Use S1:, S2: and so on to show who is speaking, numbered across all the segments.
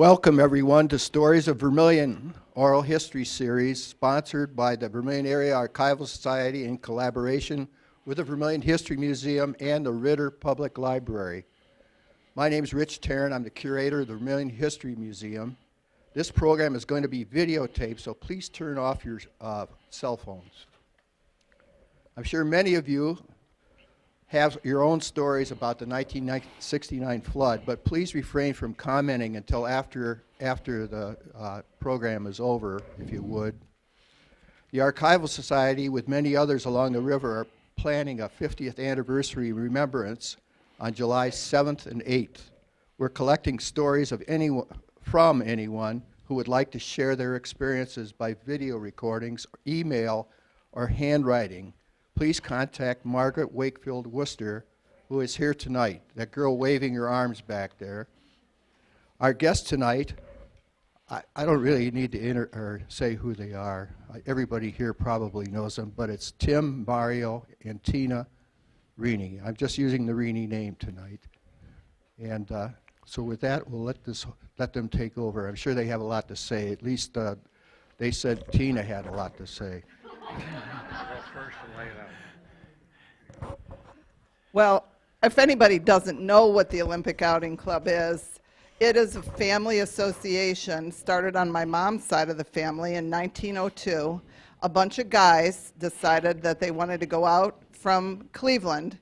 S1: Welcome everyone to Stories of Vermilion Oral History Series, sponsored by the Vermilion Area Archival Society in collaboration with the Vermilion History Museum and the Ritter Public Library. My name is Rich Tarrant. I'm the curator of the Vermilion History Museum. This program is going to be videotaped, so please turn off your cell phones. I'm sure many of you have your own stories about the 1969 flood, but please refrain from commenting until after the program is over, if you would. The Archival Society, with many others along the river, are planning a 50th anniversary remembrance on July 7th and 8th. We're collecting stories of from anyone who would like to share their experiences by video recordings, email, or handwriting. Please contact Margaret Wakefield Worcester, who is here tonight, that girl waving her arms back there. Our guests tonight, I don't really need to say who they are. Everybody here probably knows them, but it's Tim, Mario, and Tina Rini. I'm just using the Rini name tonight. And so with that, we'll let them take over. I'm sure they have a lot to say. At least they said Tina had a lot to say.
S2: Well, if anybody doesn't know what the Olympic Outing Club is, it is a family association started on my mom's side of the family in 1902. A bunch of guys decided that they wanted to go out from Cleveland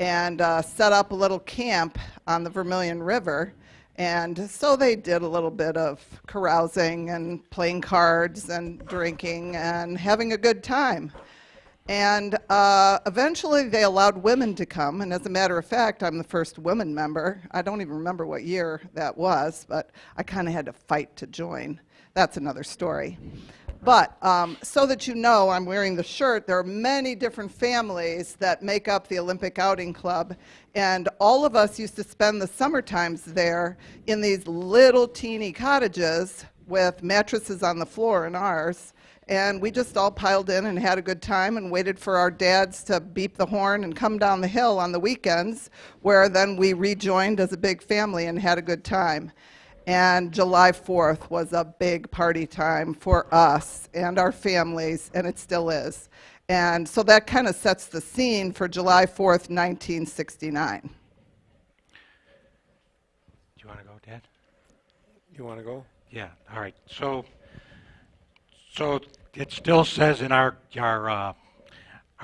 S2: and set up a little camp on the Vermilion River. And so they did a little bit of carousing and playing cards and drinking and having a good time. And eventually they allowed women to come, and as a matter of fact, I'm the first woman member. I don't even remember what year that was, but I kind of had to fight to join. That's another story. But so that you know, I'm wearing the shirt, there are many different families that make up the Olympic Outing Club, and all of us used to spend the summer times there in these little teeny cottages with mattresses on the floor in ours. And we just all piled in and had a good time and waited for our dads to beep the horn and come down the hill on the weekends, where then we rejoined as a big family and had a good time. And July 4th was a big party time for us and our families, and it still is. And so that kind of sets the scene for July 4th, 1969.
S3: Do you want to go, Dad?
S4: You want to go?
S3: Yeah, all right. So it still says in our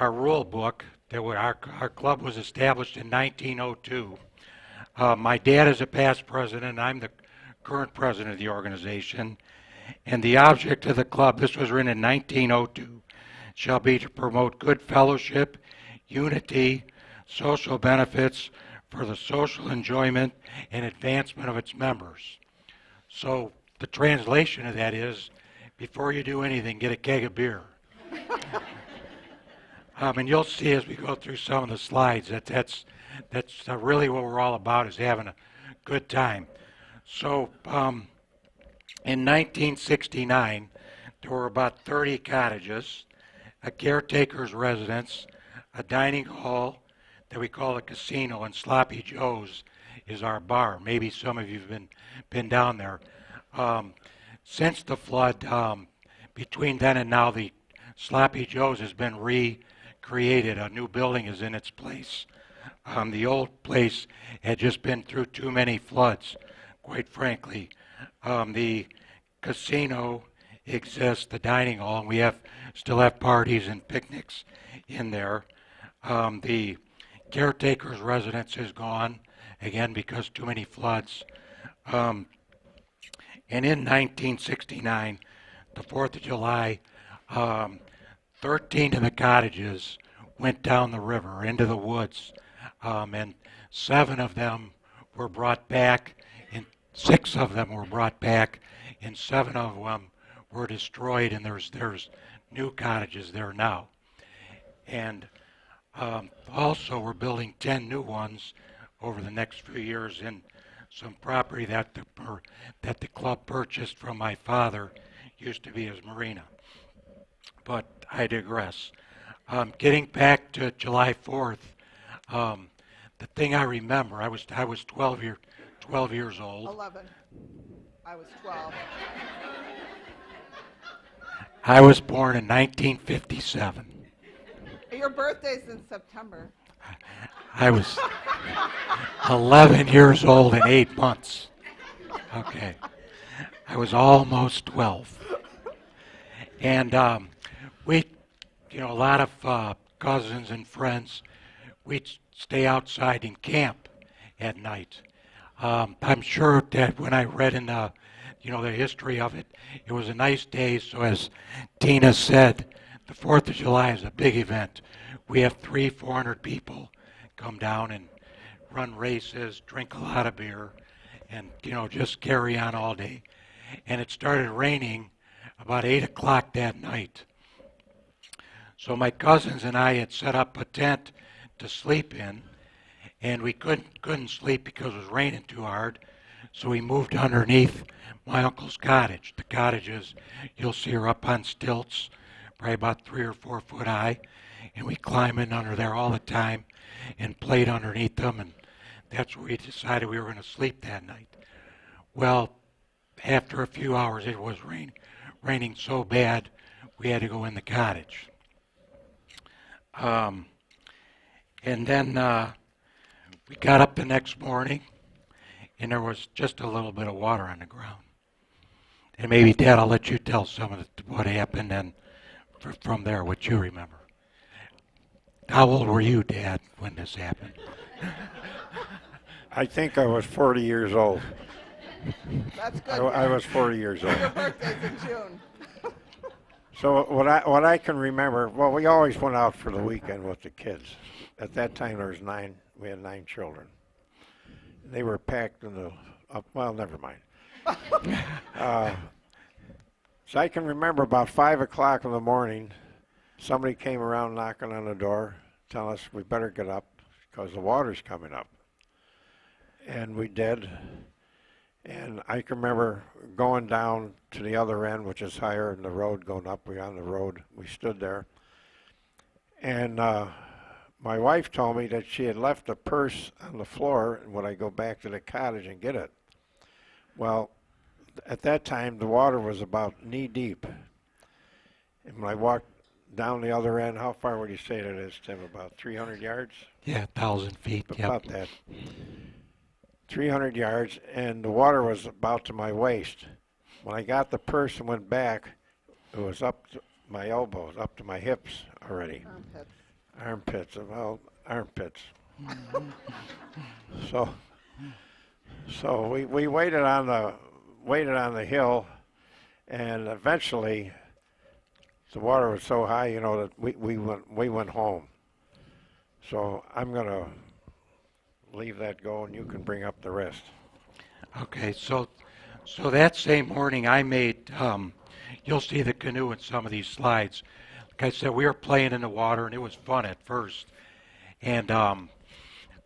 S3: rule book that our club was established in 1902. My dad is a past president, and I'm the current president of the organization. And the object of the club, this was written in 1902, shall be to promote good fellowship, unity, social benefits for the social enjoyment and advancement of its members. So the translation of that is, before you do anything, get a keg of beer. And you'll see as we go through some of the slides that's really what we're all about, is having a good time. So in 1969, there were about 30 cottages, a caretaker's residence, a dining hall that we call a casino, and Sloppy Joe's is our bar. Maybe some of you have been down there. Since the flood, between then and now, the Sloppy Joe's has been recreated. A new building is in its place. The old place had just been through too many floods, quite frankly. The casino exists, the dining hall, and we still have parties and picnics in there. The caretaker's residence is gone, again, because too many floods. And in 1969, the 4th of July, 13 of the cottages went down the river into the woods, and 7 of them were brought back, and 6 of them were brought back, and 7 of them were destroyed, and there's new cottages there now. And also we're building 10 new ones over the next few years in some property that the club purchased from my father. Used to be his marina. But I digress. Getting back to July 4th, the thing I remember, I was 12 years old.
S2: 11. I was 12.
S3: I was born in 1957.
S2: Your birthday's in September.
S3: I was 11 years old and 8 months. Okay. I was almost 12. And we, a lot of cousins and friends, we'd stay outside and camp at night. I'm sure that when I read in the history of it, it was a nice day. So as Tina said, the 4th of July is a big event. We have 400 people come down and run races, drink a lot of beer, and, just carry on all day. And it started raining about 8 o'clock that night. So my cousins and I had set up a tent to sleep in, and we couldn't sleep because it was raining too hard. So we moved underneath my uncle's cottage. The cottages, you'll see her up on stilts, probably about 3 or 4 foot high, and we climb in under there all the time and played underneath them, and that's where we decided we were going to sleep that night. Well, after a few hours, it was raining so bad, we had to go in the cottage. And then we got up the next morning, and there was just a little bit of water on the ground. And maybe, Dad, I'll let you tell some of what happened, and from there, what you remember. How old were you, Dad, when this happened?
S4: I think I was 40 years old.
S2: That's good.
S4: I was 40 years old.
S2: Your birthday's in June.
S4: So what I can remember, well, we always went out for the weekend with the kids. At that time, we had 9 children. They were packed in well, never mind. So I can remember about 5 o'clock in the morning, somebody came around knocking on the door, telling us we better get up because the water's coming up. And we did. And I can remember going down to the other end, which is higher, and the road going up. We were on the road. We stood there. And my wife told me that she had left a purse on the floor, and would I go back to the cottage and get it? Well, at that time, the water was about knee deep. And when I walked down the other end, how far would you say that is, Tim? About 300 yards?
S3: Yeah, 1,000 feet.
S4: About that. 300 yards, and the water was about to my waist. When I got the purse and went back, it was up to my elbows, up to my hips already. Armpits. Well, armpits. So we waited on the hill, and eventually the water was so high, that we went home. So I'm gonna leave that go, and you can bring up the rest.
S3: Okay, so that same morning I made, you'll see the canoe in some of these slides. Like I said, we were playing in the water, and it was fun at first. And I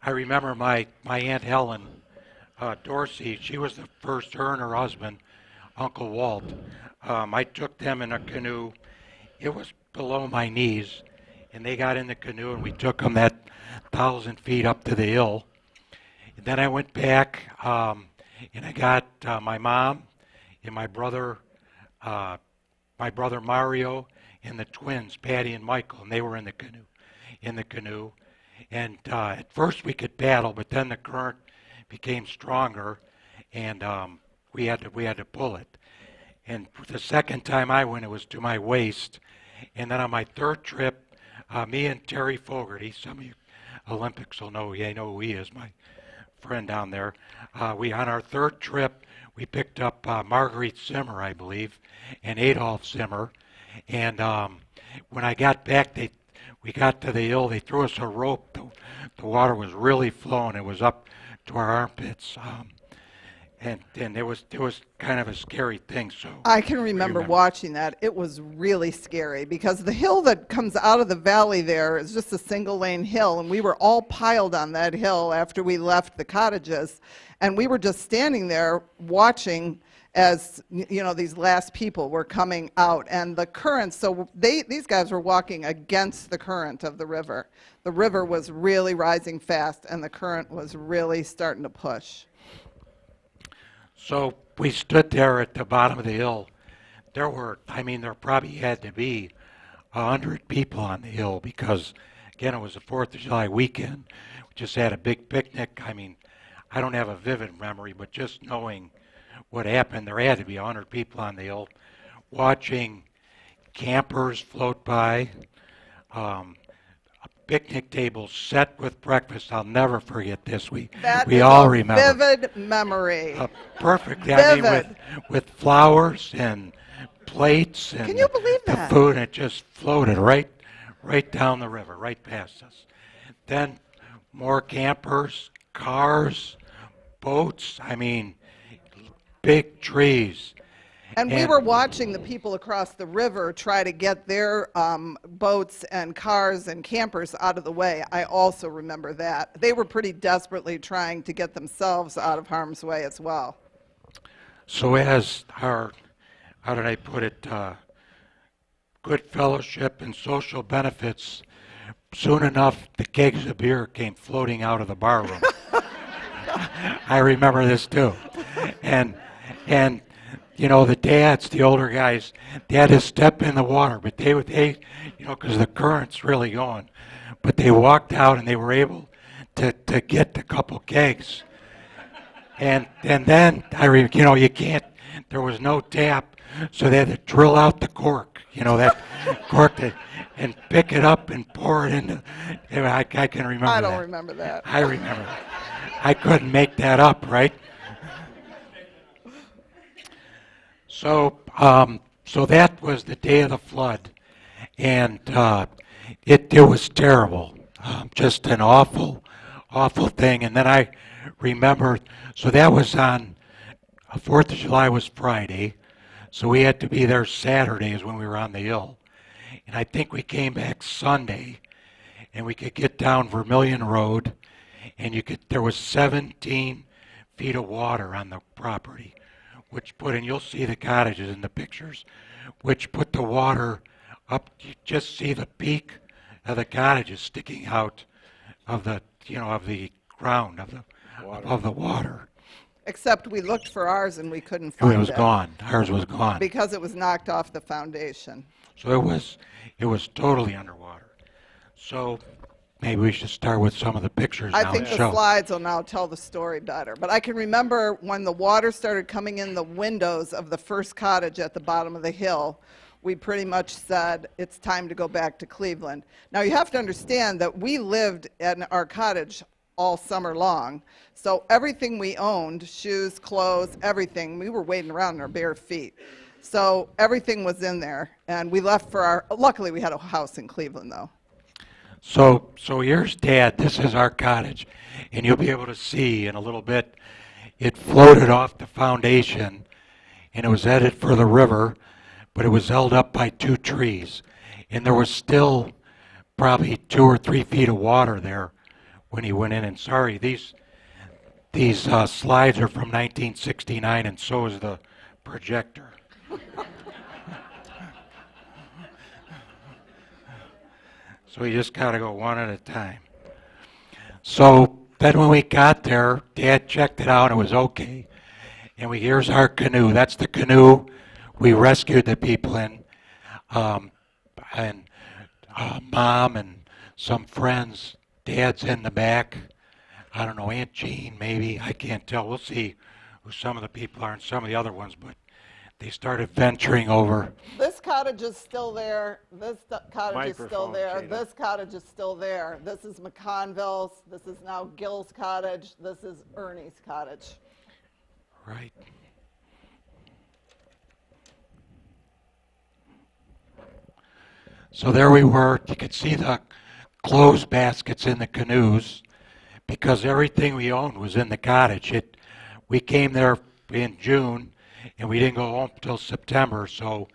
S3: remember my Aunt Helen Dorsey, she was the first, her and her husband, Uncle Walt. I took them in a canoe. It was below my knees, and they got in the canoe, and we took them that 1,000 feet up to the hill. And then I went back, and I got my mom and my brother Mario, and the twins, Patty and Michael, and they were in the canoe. And at first we could paddle, but then the current became stronger, and we had to pull it. And the second time I went, it was to my waist. And then on my third trip, me and Terry Fogarty, some of you Olympics will know, know who he is, my friend down there. On our third trip, we picked up Marguerite Zimmer, I believe, and Adolf Zimmer. And when I got back, we got to the hill. They threw us a rope. The water was really flowing. It was up to our armpits. And it was kind of a scary thing. So
S2: I can remember watching that. It was really scary because the hill that comes out of the valley there is just a single lane hill, and we were all piled on that hill after we left the cottages, and we were just standing there watching as these last people were coming out, and the current. So these guys were walking against the current of the river. The river was really rising fast, and the current was really starting to push.
S3: So we stood there at the bottom of the hill. There were, I mean, there probably had to be 100 people on the hill because, again, it was the 4th of July weekend. We just had a big picnic. I mean, I don't have a vivid memory, but just knowing what happened, there had to be 100 people on the hill watching campers float by, a picnic table set with breakfast. I'll never forget this. We
S2: That
S3: all
S2: is a
S3: remember.
S2: vivid memory.
S3: Perfectly. I mean,
S2: Vivid.
S3: with flowers and plates and
S2: Can you believe
S3: the
S2: that?
S3: food, and it just floated right down the river, right past us. Then more campers, cars, boats. I mean, big trees.
S2: And we were watching the people across the river try to get their boats and cars and campers out of the way. I also remember that. They were pretty desperately trying to get themselves out of harm's way as well.
S3: So as our, how did I put it, good fellowship and social benefits, soon enough the kegs of beer came floating out of the bar room. I remember this too. And you know, the dads, the older guys, they had to step in the water, but they you know, because the current's really going. But they walked out and they were able to get a couple kegs. And then, you know, you can't, there was no tap, so they had to drill out the cork, you know, that cork, and pick it up and pour it into, I can remember that.
S2: I don't remember that.
S3: I remember that. I couldn't make that up, right? So, so that was the day of the flood, and it was terrible, just an awful thing. And then I remember, so that was on 4th of July was Friday, so we had to be there Saturdays when we were on the hill, and I think we came back Sunday, and we could get down Vermilion Road, and there was 17 feet of water on the property, which put, and you'll see the cottages in the pictures, which put the water up. You just see the peak of the cottages sticking out of the, you know, of the ground, of the water.
S2: Except we looked for ours and we couldn't find it.
S3: It was gone. Ours was gone.
S2: Because it was knocked off the foundation.
S3: So it was totally underwater. So maybe we should start with some of the pictures now
S2: I think
S3: and
S2: the
S3: show.
S2: slides will now tell the story better. But I can remember when the water started coming in the windows of the first cottage at the bottom of the hill, we pretty much said, it's time to go back to Cleveland. Now you have to understand that we lived in our cottage all summer long. So everything we owned, shoes, clothes, everything, we were wading around in our bare feet. So everything was in there. And we left for luckily we had a house in Cleveland though.
S3: So here's Dad. This is our cottage, and you'll be able to see in a little bit. It floated off the foundation, and it was headed for the river, but it was held up by 2 trees, and there was still probably 2 or 3 feet of water there when he went in. And sorry, these slides are from 1969, and so is the projector. So we just got to go one at a time. So then when we got there, Dad checked it out, and it was okay. And here's our canoe. That's the canoe we rescued the people in. And Mom and some friends. Dad's in the back. I don't know, Aunt Jean maybe. I can't tell. We'll see who some of the people are and some of the other ones. But they started venturing over.
S2: This cottage is still there. This cottage is still
S4: Microphone,
S2: there.
S4: Gina.
S2: This cottage is still there. This is McConville's. This is now Gill's cottage. This is Ernie's cottage.
S3: Right. So there we were. You could see the clothes baskets in the canoes because everything we owned was in the cottage. We came there in June, and we didn't go home till September, so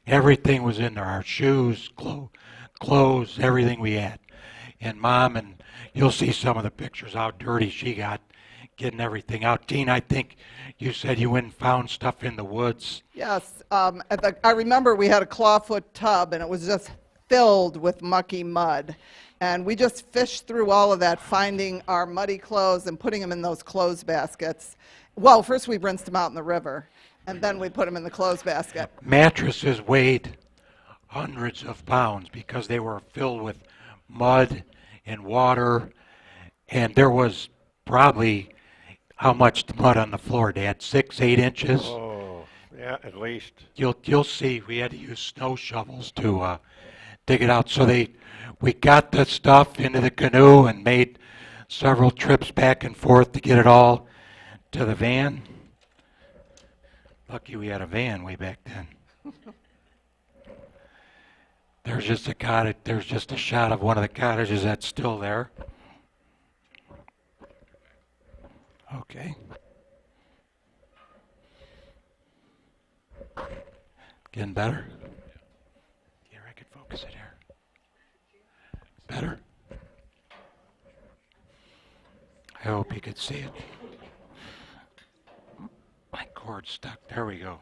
S3: everything was in there. Our shoes, clothes, everything we had. And Mom, and you'll see some of the pictures how dirty she got getting everything out. Tina, I think you said you went and found stuff in the woods.
S2: Yes. I remember we had a clawfoot tub, and it was just filled with mucky mud. And we just fished through all of that, finding our muddy clothes and putting them in those clothes baskets. Well, first we rinsed them out in the river, and then we put them in the clothes basket.
S3: Mattresses weighed hundreds of pounds because they were filled with mud and water, and there was probably how much mud on the floor, Dad? 6, 8 inches.
S4: Oh, yeah, at least.
S3: You'll see. We had to use snow shovels to dig it out. So we got the stuff into the canoe and made several trips back and forth to get it all to the van. Lucky we had a van way back then. There's just a cottage. There's just a shot of one of the cottages that's still there. Okay. Getting better? Here, I could focus it here. Better? I hope you could see it. My cord's stuck. There we go.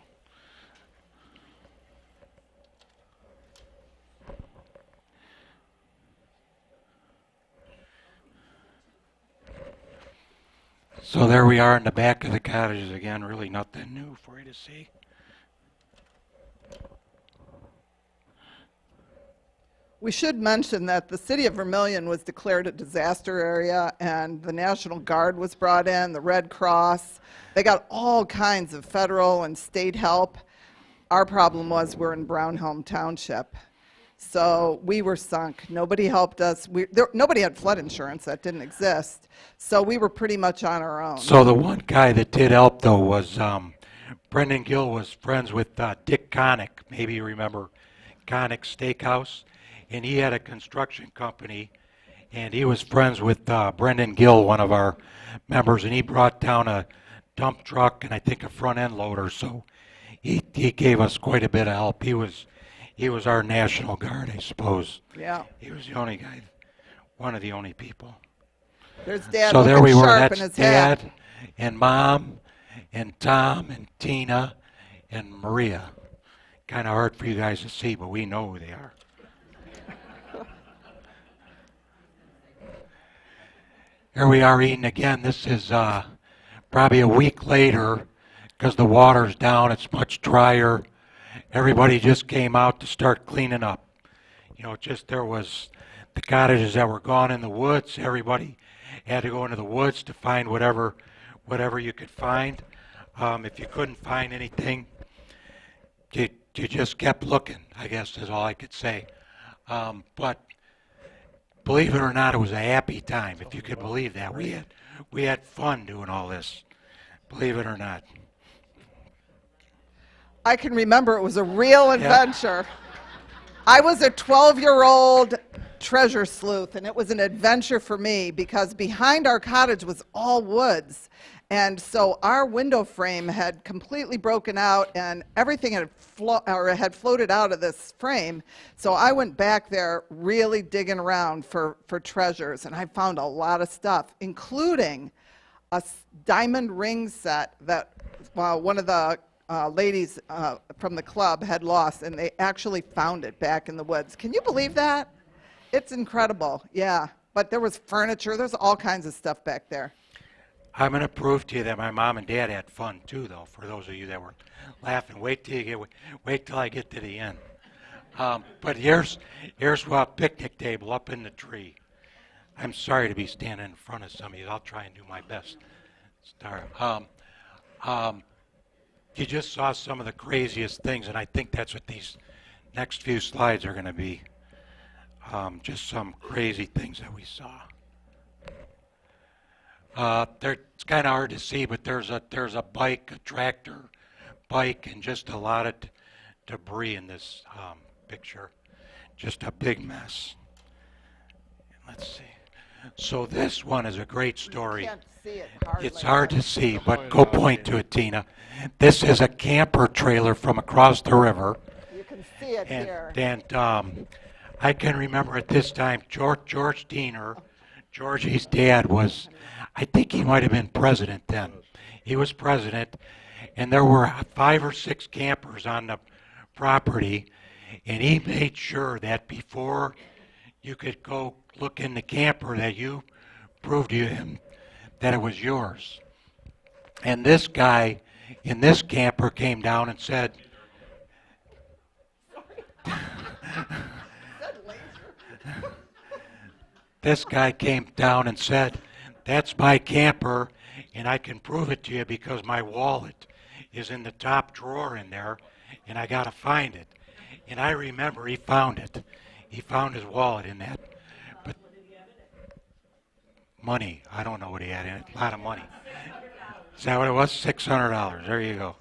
S3: So there we are in the back of the cottages again. Really nothing new for you to see.
S2: We should mention that the city of Vermilion was declared a disaster area, and the National Guard was brought in, the Red Cross. They got all kinds of federal and state help. Our problem was we're in Brownhelm Township. So we were sunk. Nobody helped us. Nobody had flood insurance. That didn't exist. So we were pretty much on our own.
S3: So the one guy that did help, though, was Brendan Gill was friends with Dick Connick. Maybe you remember Connick's Steakhouse. And he had a construction company, and he was friends with Brendan Gill, one of our members, and he brought down a dump truck and I think a front end loader. So he gave us quite a bit of help. He was our National Guard, I suppose.
S2: Yeah.
S3: He was the only guy, one of the only people.
S2: There's Dad
S3: So there
S2: looking
S3: we were.
S2: sharp
S3: That's
S2: in his hat.
S3: Dad and Mom and Tom and Tina and Maria. Kind of hard for you guys to see, but we know who they are. Here we are eating again. This is probably a week later because the water's down. It's much drier. Everybody just came out to start cleaning up. You know, just there was the cottages that were gone in the woods. Everybody had to go into the woods to find whatever you could find. If you couldn't find anything, you just kept looking, I guess is all I could say. But believe it or not, it was a happy time, if you could believe that. We had fun doing all this, believe it or not.
S2: I can remember it was a real adventure. I was a 12-year-old treasure sleuth, and it was an adventure for me because behind our cottage was all woods. And so our window frame had completely broken out, and everything had floated out of this frame. So I went back there really digging around for treasures, and I found a lot of stuff, including a diamond ring set that one of the ladies from the club had lost, and they actually found it back in the woods. Can you believe that? It's incredible, yeah. But there was furniture. There's all kinds of stuff back there.
S3: I'm going to prove to you that my mom and dad had fun too, though. For those of you that were laughing, wait till I get to the end. But here's a picnic table up in the tree. I'm sorry to be standing in front of some of you. I'll try and do my best. You just saw some of the craziest things, and I think that's what these next few slides are going to be. Just some crazy things that we saw. It's kind of hard to see, but there's a bike, a tractor bike, and just a lot of debris in this picture. Just a big mess. Let's see. So this one is a great story.
S2: You can't see it hardly.
S3: It's hard to see, but go point to it, Tina. This is a camper trailer from across the river.
S2: You can see it here.
S3: And I can remember at this time, George Diener, Georgie's dad was, I think he might have been president then. He was president, and there were 5 or 6 campers on the property, and he made sure that before you could go look in the camper that you proved to him that it was yours. And this guy in this camper came down and said, this guy came down and said, that's my camper, and I can prove it to you because my wallet is in the top drawer in there, and I got to find it. And I remember he found it. He found his wallet in that. But money, I don't know what he had in it. A lot of money. Is that what it was? $600. There you go.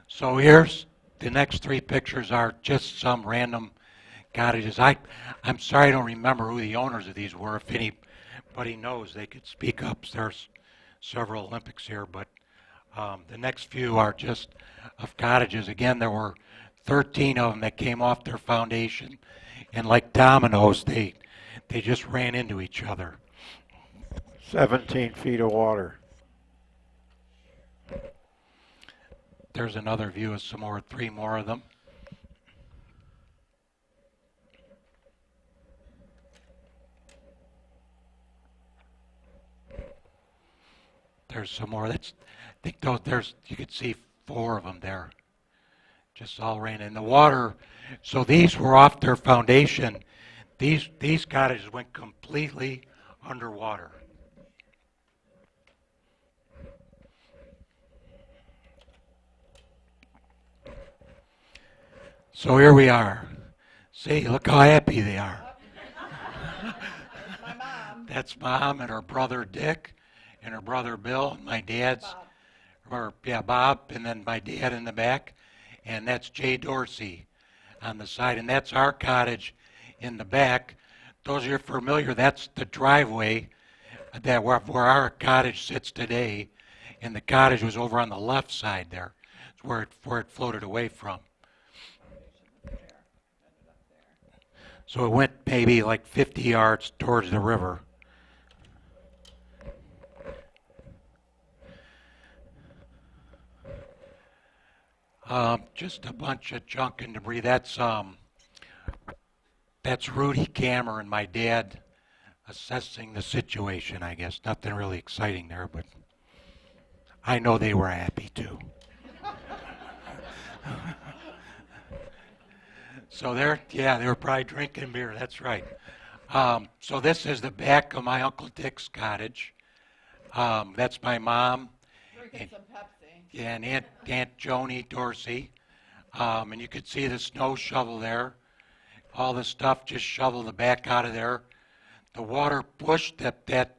S3: So here's the next three pictures are just some random cottages. I'm sorry I don't remember who the owners of these were. If anybody knows, they could speak up. There's several Olympics here, but the next few are just of cottages. Again, there were 13 of them that came off their foundation, and like dominoes, they just ran into each other.
S4: 17 feet of water.
S3: There's another view of some more, three more of them. There's some more. I think you could see four of them there. Just all ran in the water. So these were off their foundation. These cottages went completely underwater. So here we are. See, look how happy they are.
S2: My mom.
S3: That's Mom and her brother Dick and her brother Bill, my dad's, Bob, and then my dad in the back, and that's Jay Dorsey on the side, and that's our cottage in the back. Those of you familiar, that's the driveway that where our cottage sits today, and the cottage was over on the left side there. It's where it floated away from. So it went maybe like 50 yards towards the river. Just a bunch of junk and debris. That's Rudy Kammer and my dad assessing the situation, I guess. Nothing really exciting there, but I know they were happy too. So they were probably drinking beer, that's right. So this is the back of my Uncle Dick's cottage. That's my mom.
S2: Drinking some Pepsi.
S3: Yeah, and Aunt Joni Dorsey. And you could see the snow shovel there. All the stuff just shoveled the back out of there. The water pushed that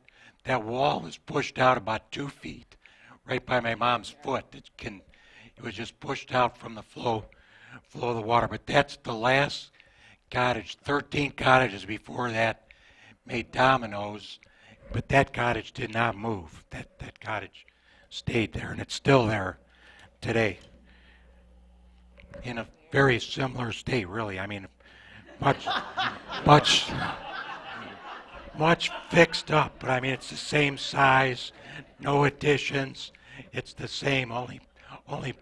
S3: wall was pushed out about 2 feet, right by my mom's foot. It was just pushed out from the flow of the water. But that's the last cottage. 13 cottages before that made dominoes, but that cottage did not move. That cottage stayed there, and it's still there today in a very similar state, really. I mean, much fixed up, but I mean, it's the same size, no additions. It's the same, only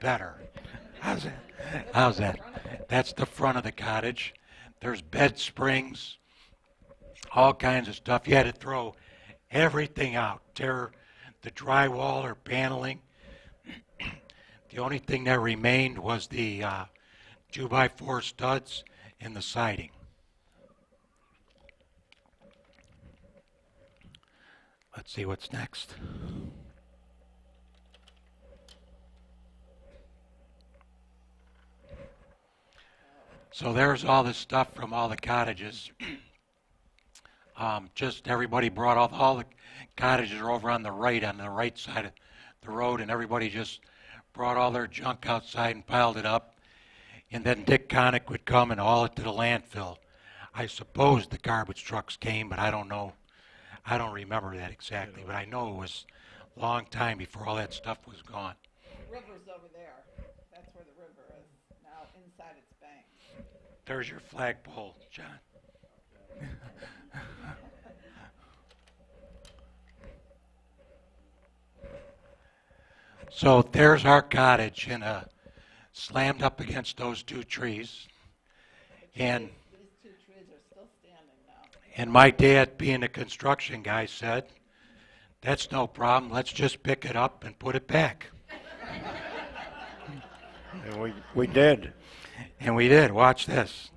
S3: better. How's that? That's the front of the cottage. There's bed springs, all kinds of stuff. You had to throw everything out, tear the drywall or paneling. The only thing that remained was the 2x4 studs in the siding. Let's see what's next. So there's all this stuff from all the cottages. Just everybody brought all the cottages are over on the right side of the road, and everybody just brought all their junk outside and piled it up. And then Dick Connick would come and haul it to the landfill. I suppose the garbage trucks came, but I don't know. I don't remember that exactly, but I know it was a long time before all that stuff was gone.
S2: The river's over there. That's where the river is now, inside its banks.
S3: There's your flagpole, John. So there's our cottage slammed up against those two trees. And
S2: These two trees are still standing now.
S3: And my dad, being a construction guy, said, "That's no problem. Let's just pick it up and put it back."
S4: And we did.
S3: And we did. Watch this.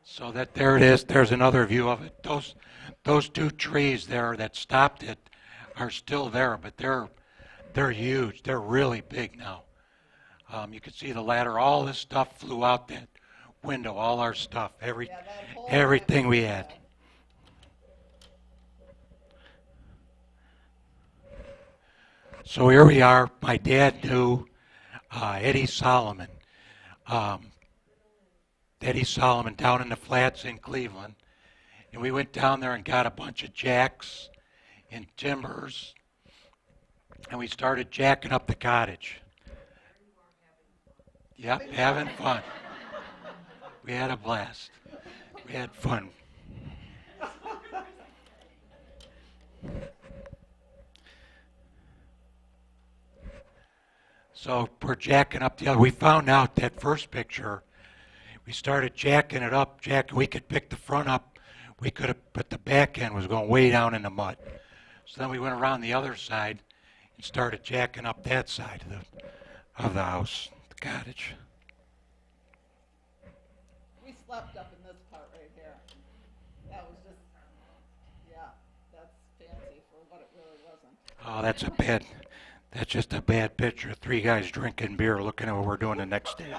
S3: So that there it is. There's another view of it. Those two trees there that stopped it are still there, but they're huge. They're really big now. You can see the ladder. All this stuff flew out that window. All our stuff, everything we had. So here we are. My dad knew Eddie Solomon. Eddie Solomon down in the flats in Cleveland. And we went down there and got a bunch of jacks and timbers. And we started jacking up the cottage. Yep, having fun. We had a blast. We had fun. So we're jacking up the other. We found out that first picture, we started jacking it up, we could pick the front up, we could have, but the back end was going way down in the mud. So then we went around the other side and started jacking up that side of the house, the cottage.
S2: We slept up in this part right here. That was just, yeah, that's fancy for what it really wasn't.
S3: Oh, that's just a bad picture. 3 guys drinking beer looking at what we're doing the next day.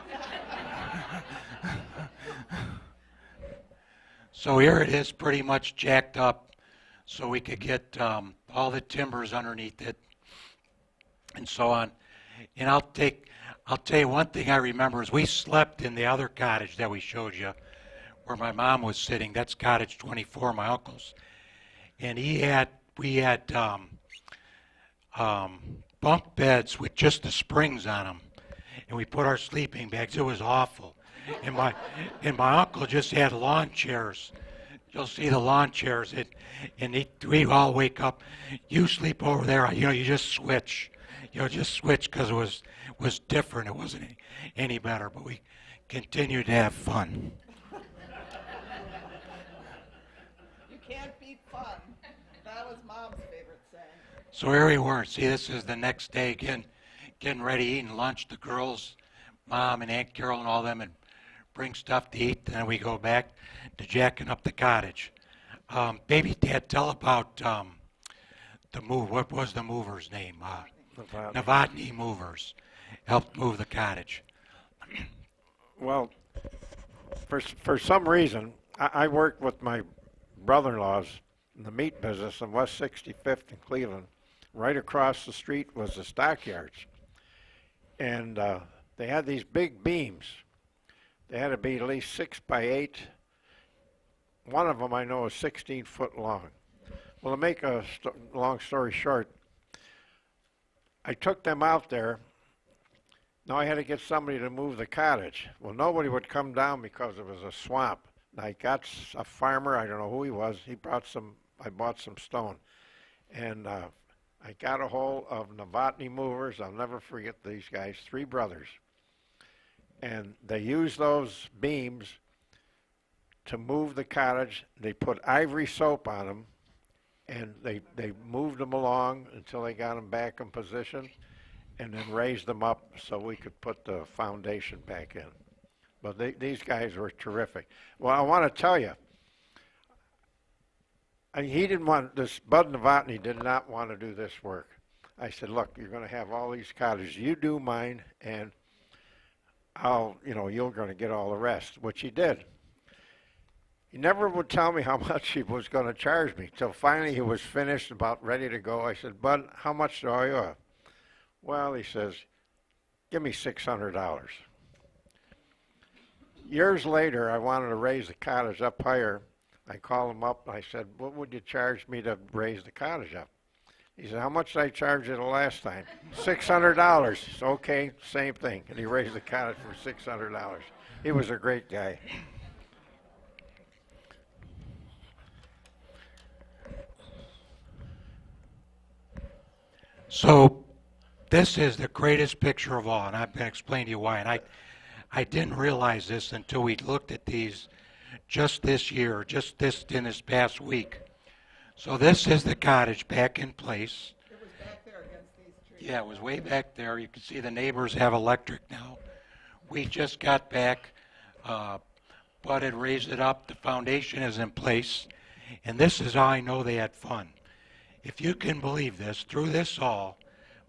S3: So here it is, pretty much jacked up so we could get all the timbers underneath it and so on. And I'll tell you one thing I remember is we slept in the other cottage that we showed you where my mom was sitting. That's cottage 24, my uncle's. And we had bunk beds with just the springs on them. And we put our sleeping bags. It was awful. And my uncle just had lawn chairs. You'll see the lawn chairs. We all wake up. You sleep over there. You just switch. Just switch because it was different. It wasn't any better. But we continued to have fun.
S2: You can't beat fun. That was Mom's favorite saying.
S3: So here we were. See, this is the next day again, getting ready, eating lunch. The girls, Mom and Aunt Carol and all them, and bring stuff to eat. And then we go back to jacking up the cottage. Baby Dad, tell about the move. What was the mover's name? Novotny Movers helped move the cottage.
S4: Well, for some reason, I worked with my brother-in-laws in the meat business on West 65th in Cleveland. Right across the street was the stockyards. And they had these big beams. They had to be at least 6 by 8. One of them I know is 16 foot long. Well, to make a long story short, I took them out there. Now I had to get somebody to move the cottage. Well, nobody would come down because it was a swamp. And I got a farmer, I don't know who he was, I bought some stone. And I got a hold of Novotny Movers. I'll never forget these guys, 3 brothers. And they used those beams to move the cottage. They put ivory soap on them, and they moved them along until they got them back in position, and then raised them up so we could put the foundation back in. But these guys were terrific. Well, I want to tell you, he didn't want this. Bud Novotny did not want to do this work. I said, "Look, you're going to have all these cottages. You do mine, and you're going to get all the rest," which he did. He never would tell me how much he was going to charge me. Till finally he was finished, about ready to go. I said, "Bud, how much do I owe?" Well, he says, "Give me $600. Years later, I wanted to raise the cottage up higher. I called him up. I said, "What would you charge me to raise the cottage up?" He said, "How much did I charge you the last time?" $600. So, okay, same thing. And he raised the cottage for $600. He was a great guy.
S3: So this is the greatest picture of all, and I've been explaining to you why. And I didn't realize this until we looked at these just this year, in this past week. So this is the cottage back in place.
S2: It was back there against these trees.
S3: Yeah, it was way back there. You can see the neighbors have electric now. We just got back. Bud had raised it up. The foundation is in place. And this is how I know they had fun. If you can believe this, through this all,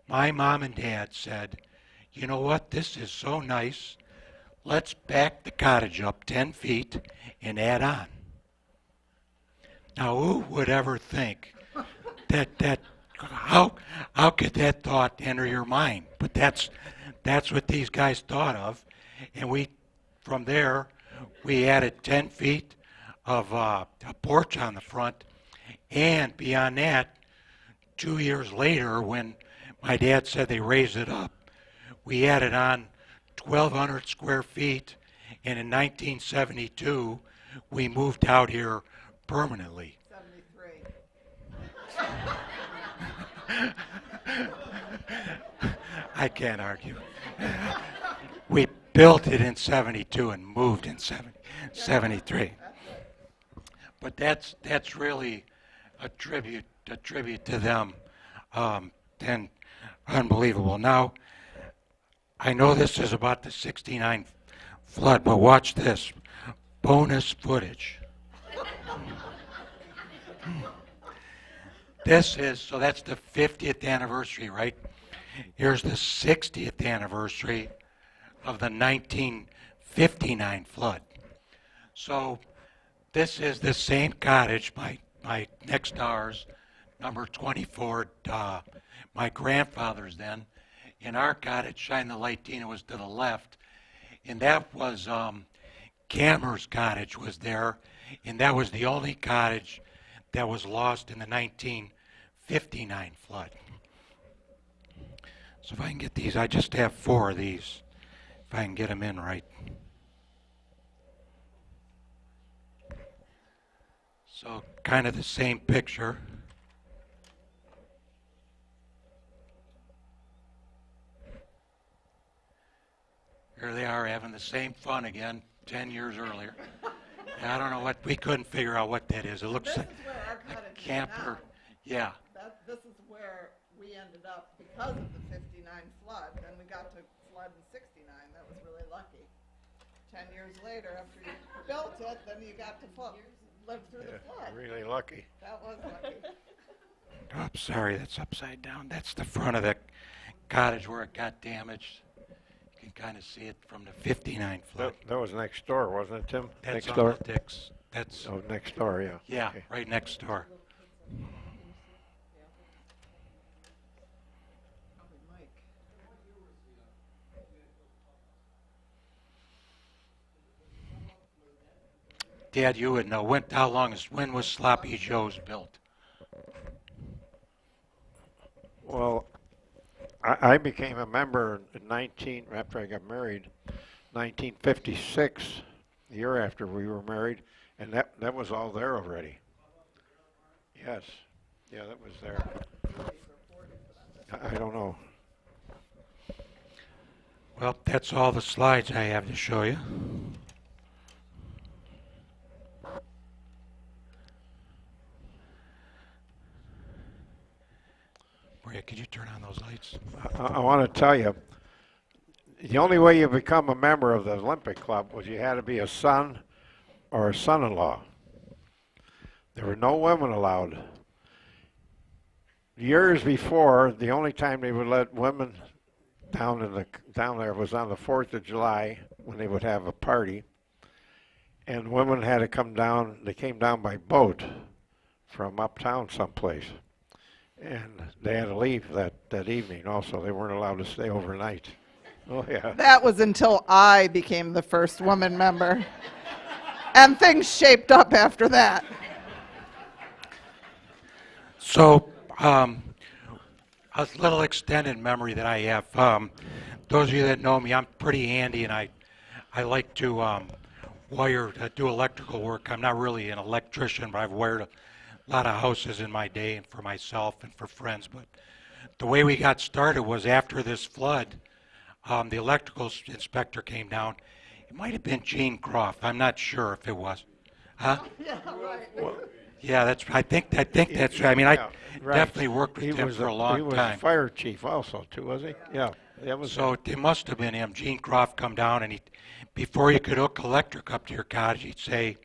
S3: my mom and dad said, you know what, this is so nice. Let's back the cottage up 10 feet and add on. Now, who would ever think how could that thought enter your mind? But that's what these guys thought of. And from there, we added 10 feet of a porch on the front. And beyond that, 2 years later, when my dad said they raised it up, we added on 1,200 square feet. And in 1972, we moved out here permanently.
S2: 73.
S3: I can't argue. We built it in 72 and moved in 73. But that's really a tribute to them, and unbelievable. Now, I know this is about the 69 flood, but watch this. Bonus footage. So that's the 50th anniversary, right? Here's the 60th anniversary of the 1959 flood. So this is the same cottage, my next ours, number 24, my grandfather's then. In our cottage, Shine the Light, Tina, was to the left. And that was Cammer's cottage was there. And that was the only cottage that was lost in the 1959 flood. So if I can get these, I just have 4 of these, if I can get them in right. So kind of the same picture. Here they are having the same fun again 10 years earlier. I don't know what, we couldn't figure out what that is. It looks like a camper. Yeah.
S2: This is where we ended up because of the 59 flood. Then we got to flood in 69. That was really lucky. 10 years later, after you built it, then you got to live through the flood.
S4: Really lucky.
S2: That was lucky.
S3: Oh, sorry, that's upside down. That's the front of the cottage where it got damaged. You can kind of see it from the 59 flood.
S4: That was next door, wasn't it, Tim?
S3: That's
S4: next
S3: on
S4: door?
S3: the Dix. That's,
S4: Oh, next door, yeah.
S3: yeah,
S4: Okay.
S3: right next door.
S2: Probably Mike.
S3: Dad, you would know. When was Sloppy Joe's built?
S4: Well, I became a member after I got married, 1956, the year after we were married, and that was all there already. Yes. Yeah, that was there. I don't know.
S3: Well, that's all the slides I have to show you. Maria, could you turn on those lights?
S4: I want to tell you, the only way you become a member of the Olympic Club was you had to be a son or a son-in-law. There were no women allowed. Years before, the only time they would let women down there was on the 4th of July when they would have a party, and women had to come down. They came down by boat from uptown someplace, and they had to leave that evening. Also, they weren't allowed to stay overnight. Oh yeah.
S2: That was until I became the first woman member. And things shaped up after that.
S3: So, a little extended memory that I have. Those of you that know me, I'm pretty handy, and I like to do electrical work. I'm not really an electrician, but I've wired a lot of houses in my day, and for myself and for friends. But the way we got started was after this flood, the electrical inspector came down. It might have been Gene Croft. I'm not sure if it was. Huh?
S4: Well,
S3: Yeah, I think that's right. I mean, I
S4: yeah, right.
S3: definitely worked with him for a
S4: He
S3: long
S4: was
S3: time.
S4: fire chief also too, was he? Yeah, that was
S3: So
S4: him.
S3: it must have been him. Gene Croft come down and before you could hook electric up to your cottage, he'd say,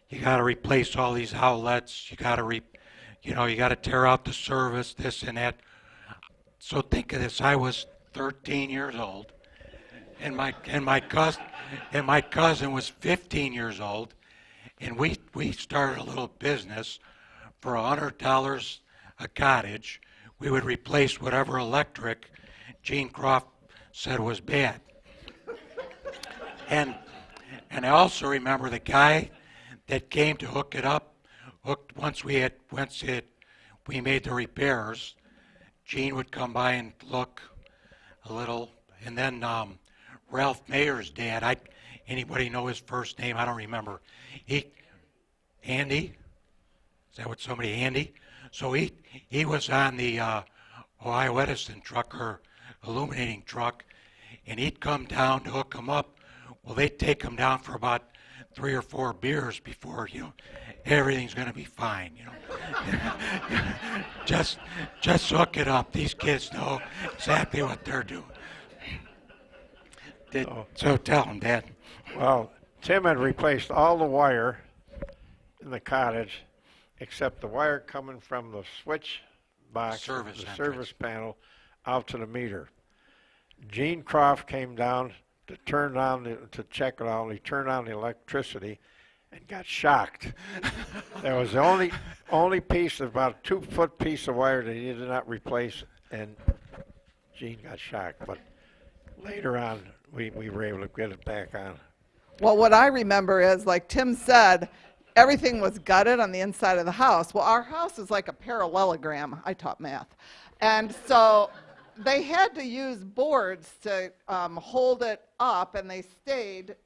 S3: you got to replace all these outlets. You got to you got to tear out the service, this and that. So think of this. I was 13 years old, and my cousin was 15 years old, and we started a little business for $100 a cottage. We would replace whatever electric Gene Croft said was bad. And I also remember the guy that came to hook it up. Once we made the repairs, Gene would come by and look a little, and then Ralph Mayer's dad. Anybody know his first name? I don't remember. Andy. Is that what somebody Andy? So he was on the Ohio Edison truck or illuminating truck, and he'd come down to hook them up. Well, they'd take them down for about 3 or 4 beers before everything's going to be fine. just hook it up. These kids know exactly what they're doing. So tell them, Dad.
S4: Well, Tim had replaced all the wire in the cottage except the wire coming from the switch box,
S3: Service
S4: the
S3: entrance.
S4: service panel, out to the meter. Gene Croft came down to to check it out. He turned on the electricity and got shocked. There was the only piece, about a 2-foot piece of wire that he did not replace, and Gene got shocked. But later on, we were able to get it back on.
S2: Well, what I remember is, like Tim said, everything was gutted on the inside of the house. Well, our house is like a parallelogram. I taught math. And so they had to use boards to hold it up, and they stayed,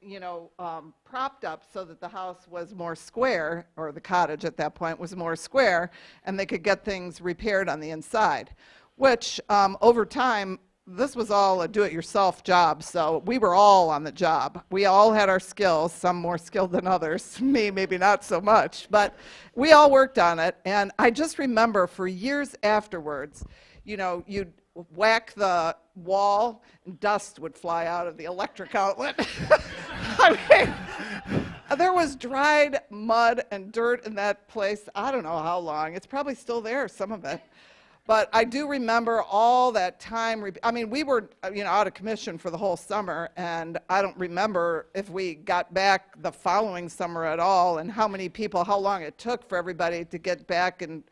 S2: propped up so that the house was more square, or the cottage at that point was more square, and they could get things repaired on the inside, which over time, this was all a do-it-yourself job, so we were all on the job. We all had our skills, some more skilled than others. Me, maybe not so much, but we all worked on it. And I just remember for years afterwards, you'd whack the wall, and dust would fly out of the electric outlet. I mean, there was dried mud and dirt in that place. I don't know how long. It's probably still there, some of it. But I do remember all that time. I mean, we were, out of commission for the whole summer, and I don't remember if we got back the following summer at all, and how long it took for everybody to get back and,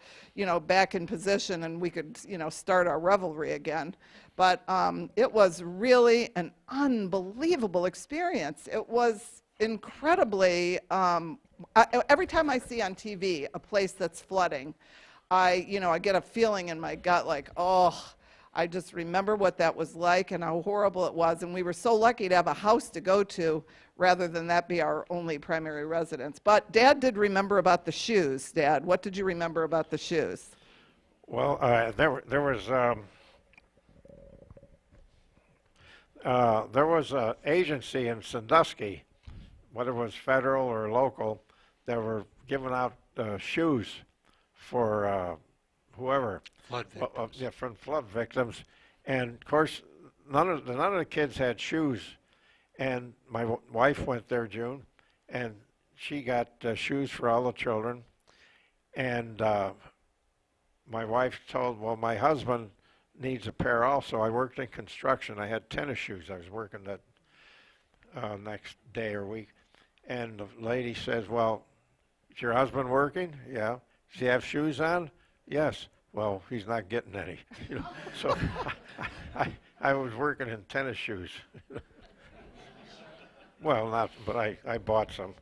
S2: back in position, and we could, start our revelry again. But it was really an unbelievable experience. It was incredibly. Every time I see on TV a place that's flooding, I get a feeling in my gut like, oh, I just remember what that was like and how horrible it was. And we were so lucky to have a house to go to rather than that be our only primary residence. But Dad did remember about the shoes. Dad, what did you remember about the shoes?
S4: Well, there was an agency in Sandusky, whether it was federal or local, that were giving out shoes for whoever.
S3: Flood victims.
S4: Yeah, from flood victims. And of course, none of the kids had shoes. And my wife went there, June, and she got shoes for all the children. And my wife told, well, my husband needs a pair also. I worked in construction. I had tennis shoes. I was working that next day or week. And the lady says, well, is your husband working? Yeah. Does he have shoes on? Yes. Well, he's not getting any. So I was working in tennis shoes. Well, not, but I bought some.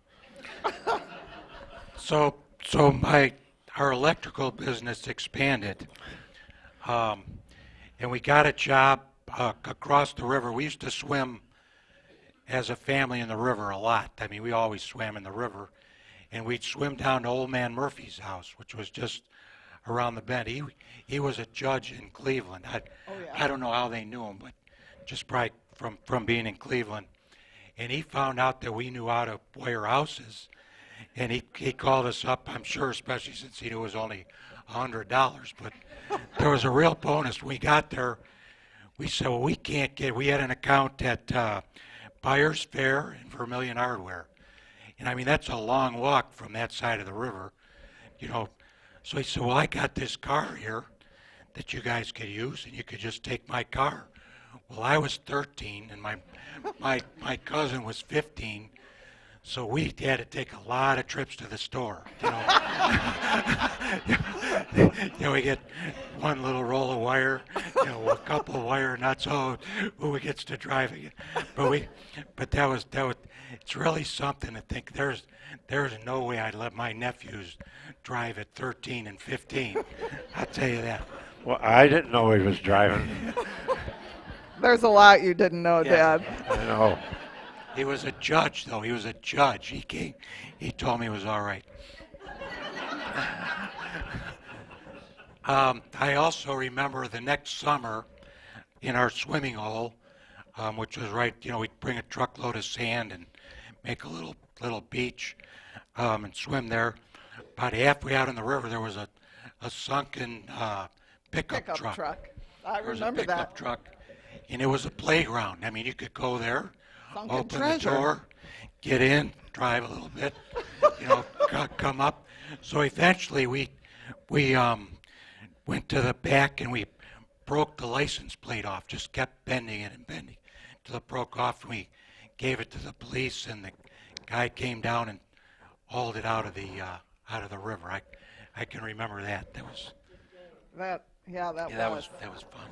S3: So our electrical business expanded, and we got a job across the river. We used to swim as a family in the river a lot. I mean, we always swam in the river, and we'd swim down to Old Man Murphy's house, which was just around the bend. He was a judge in Cleveland. I don't know how they knew him, but just probably from being in Cleveland. And he found out that we knew how to wire houses, And he called us up, I'm sure, especially since he knew it was only $100. But there was a real bonus. When we got there, we said, well, we had an account at Buyers Fair and Vermilion Hardware. And I mean, that's a long walk from that side of the river, you know. So he said, well, I got this car here that you guys could use, and you could just take my car. Well, I was 13, and my cousin was 15, so we had to take a lot of trips to the store. You know, we get one little roll of wire, a couple of wire nuts. Oh, who gets to drive it? But that was. It's really something to think. There's no way I'd let my nephews drive at 13 and 15. I'll tell you that.
S4: Well, I didn't know he was driving.
S2: There's a lot you didn't know,
S3: Yeah.
S2: Dad.
S4: I know.
S3: He was a judge, though. He was a judge. He came. He told me it was all right. I also remember the next summer in our swimming hole, which was right, we'd bring a truckload of sand and make a little beach and swim there. About halfway out in the river, there was a sunken pickup truck.
S2: I
S3: There was a
S2: remember
S3: pickup
S2: that.
S3: truck, and it was a playground. I mean, you could go there,
S2: Sunken
S3: open
S2: treasure.
S3: the door, get in, drive a little bit, come up. So eventually we went to the back and we broke the license plate off. Just kept bending it and bending till it broke off. And we gave it to the police, and the guy came down and hauled it out of the river. I can remember that. That was that was fun.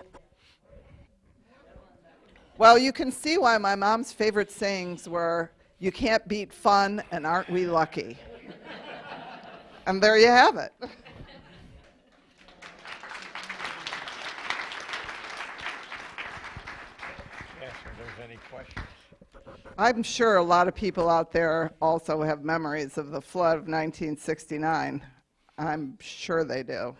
S2: Well, you can see why my mom's favorite sayings were, "You can't beat fun, and aren't we lucky?" And there you have it.
S4: Ask if there's any questions.
S2: I'm sure a lot of people out there also have memories of the flood of 1969. I'm sure they do.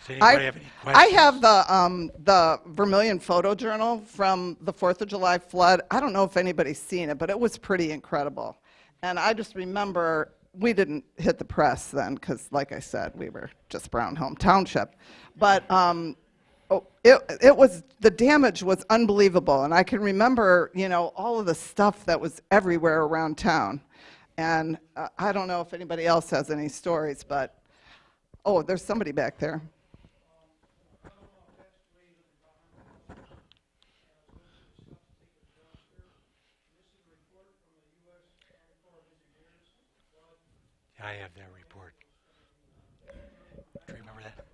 S3: Does anybody have any
S2: I
S3: questions?
S2: have the Vermilion photojournal from the 4th of July flood. I don't know if anybody's seen it, but it was pretty incredible. And I just remember we didn't hit the press then because, like I said, we were just Brown Home Township. But it was, the damage was unbelievable. And I can remember, all of the stuff that was everywhere around town. And I don't know if anybody else has any stories, but, oh, there's somebody back there.
S3: I have that report. Do you remember that?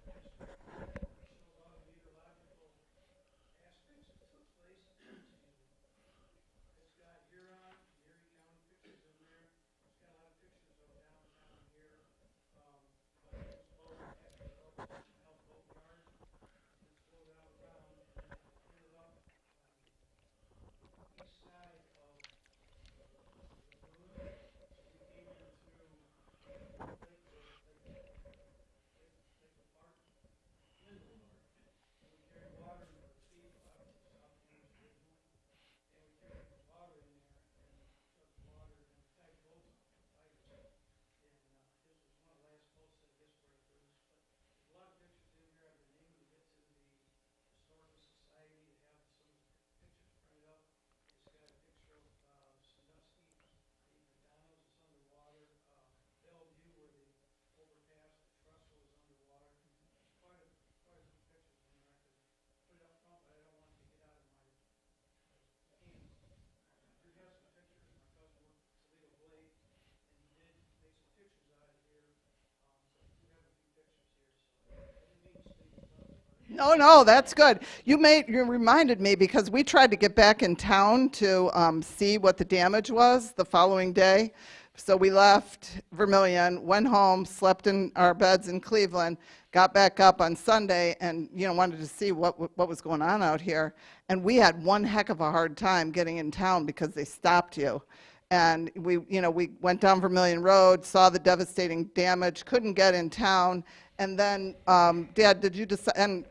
S2: No, that's good. You reminded me because we tried to get back in town to see what the damage was the following day. So we left Vermilion, went home, slept in our beds in Cleveland, got back up on Sunday, and wanted to see what was going on out here. And we had one heck of a hard time getting in town because they stopped you. And we went down Vermilion Road, saw the devastating damage, couldn't get in town, and then Dad, did you decide? And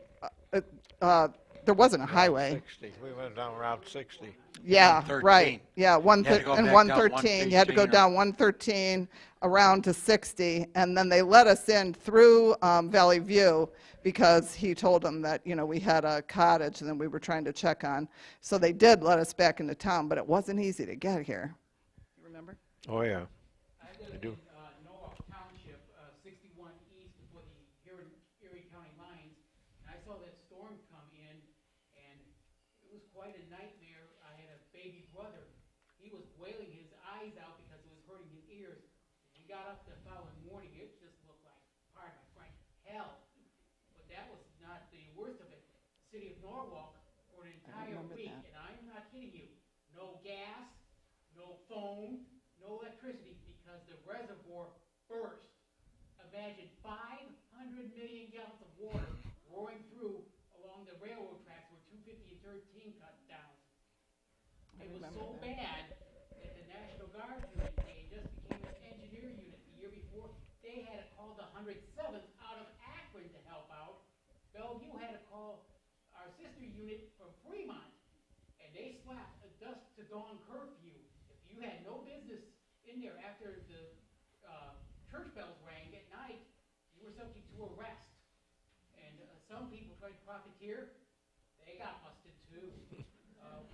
S2: there wasn't a
S4: Route
S2: highway.
S4: 60. We went down Route 60.
S2: Yeah,
S3: 113.
S2: right. Yeah,
S3: You had to go
S2: and
S3: back down
S2: 113. You had to go
S3: 113 or-
S2: down 113 around to 60, and then they let us in through Valley View because he told them that, you know, we had a cottage and then we were trying to check on. So they did let us back into town, but it wasn't easy to get here. You remember?
S4: Oh, yeah.
S5: I live
S4: do.
S5: in Norwalk Township, 61 east before the Erie County lines, and I saw that storm come in, and it was quite a nightmare. I had a baby brother. He was wailing his eyes out because it was hurting his ears. We got up the following morning, it just looked like, pardon my French, hell. But that was not the worst of it. The city of Norwalk, for an entire
S2: remember
S5: week,
S2: that.
S5: and I'm not kidding you, no gas, no phone, no electricity because the reservoir burst. Imagine 500 million gallons of water roaring through along the railroad tracks where 250 and 13 cut down. It was so bad that the National Guard unit, they just became an engineer unit. The year before, they had to call the 107th out of Akron to help out. Bellevue had to call our sister unit from Fremont, and they slapped a dusk to dawn curfew. If you had no business in there after the church bells rang at night, you were subject to arrest. And some people tried to profiteer. They got busted too.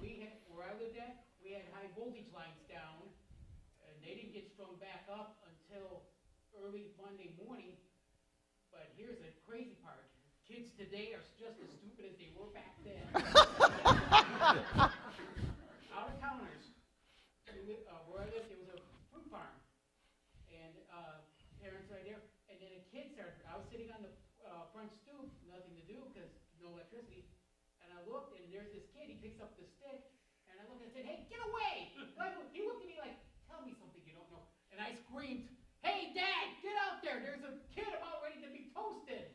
S5: We had, where I lived at, we had high voltage lines down, and they didn't get strung back up until early Monday morning. But here's the crazy part. Kids today are just as stupid as they were back then. Out of towners. Where I lived, there was a fruit farm, and parents right there, and then a kid started, I was sitting on the front stoop, nothing to do because no electricity, and I looked, and there's this kid, he picks up the stick, and I looked and said, hey, get away! He looked at me like, tell me something you don't know, and I screamed, hey, Dad, get out there, there's a kid about ready to be toasted!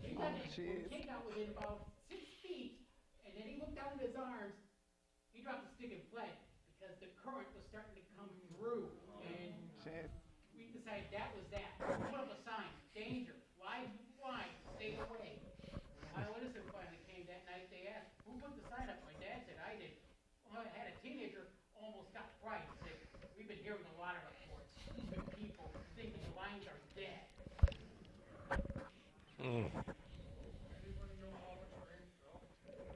S5: He got the kid out within about 6 feet, and then he looked down at his arms, he dropped the stick and fled, because the current was starting to come through, and we decided that was that. We put up a sign, danger, live wine, stay away. Ohio Edison finally came that night, they asked, who put the sign up? My dad said, I did. Well, I had a teenager, almost got frightened, said, we've been hearing a lot of reports of people thinking the lines are dead.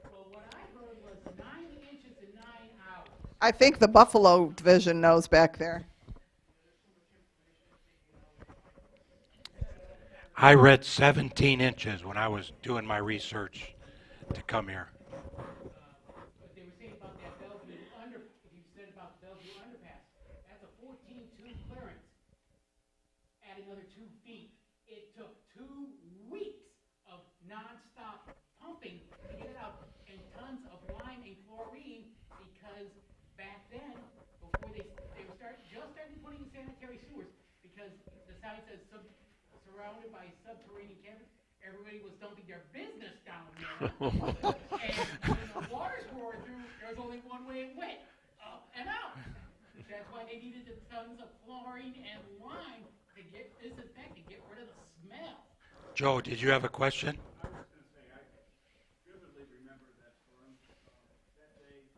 S5: Well, what I heard was 9 inches in 9 hours.
S2: I think the Buffalo division knows back there.
S3: I read 17 inches when I was doing my research to come here.
S5: But they were saying about that Bellevue if you said about the Bellevue underpass, that's a 14-2 clearance. Add another 2 feet. It took 2 weeks of nonstop pumping to get it out, and tons of lime and chlorine because back then, before they were just starting putting in sanitary sewers, because the sign says surrounded by subterranean caverns, everybody was dumping their business down there. And when the water's roaring through, there's only one way it went, up and out. That's why they needed the tons of chlorine and lime to get disinfect and get rid of the smell.
S3: Joe, did you have a question?
S6: I was going to say, I vividly remember that storm. That day,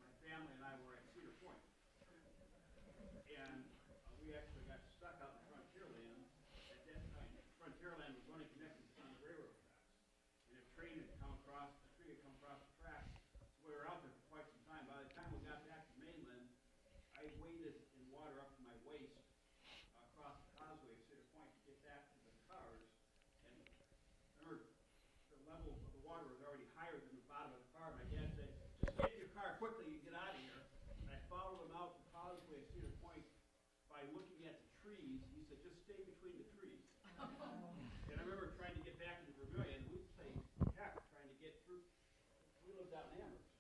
S6: my family and I were at Cedar Point. And we actually got stuck out in Frontierland. At that time, Frontierland was only connected to the railroad tracks. And a train had come across, a tree had come across the tracks. So we were out there for quite some time. By the time we got back to mainland, I waded in water up to my waist across the causeway at Cedar Point to get back to the cars. And remember, the level of the water was already higher than the bottom of the car. My dad said, just get in your car quickly and get out of here. And I followed him out the causeway at Cedar Point by looking at the trees. He said, just stay between the trees. And I remember trying to get back into Vermilion. We'd say, heck, trying to get through. We lived out in Amherst.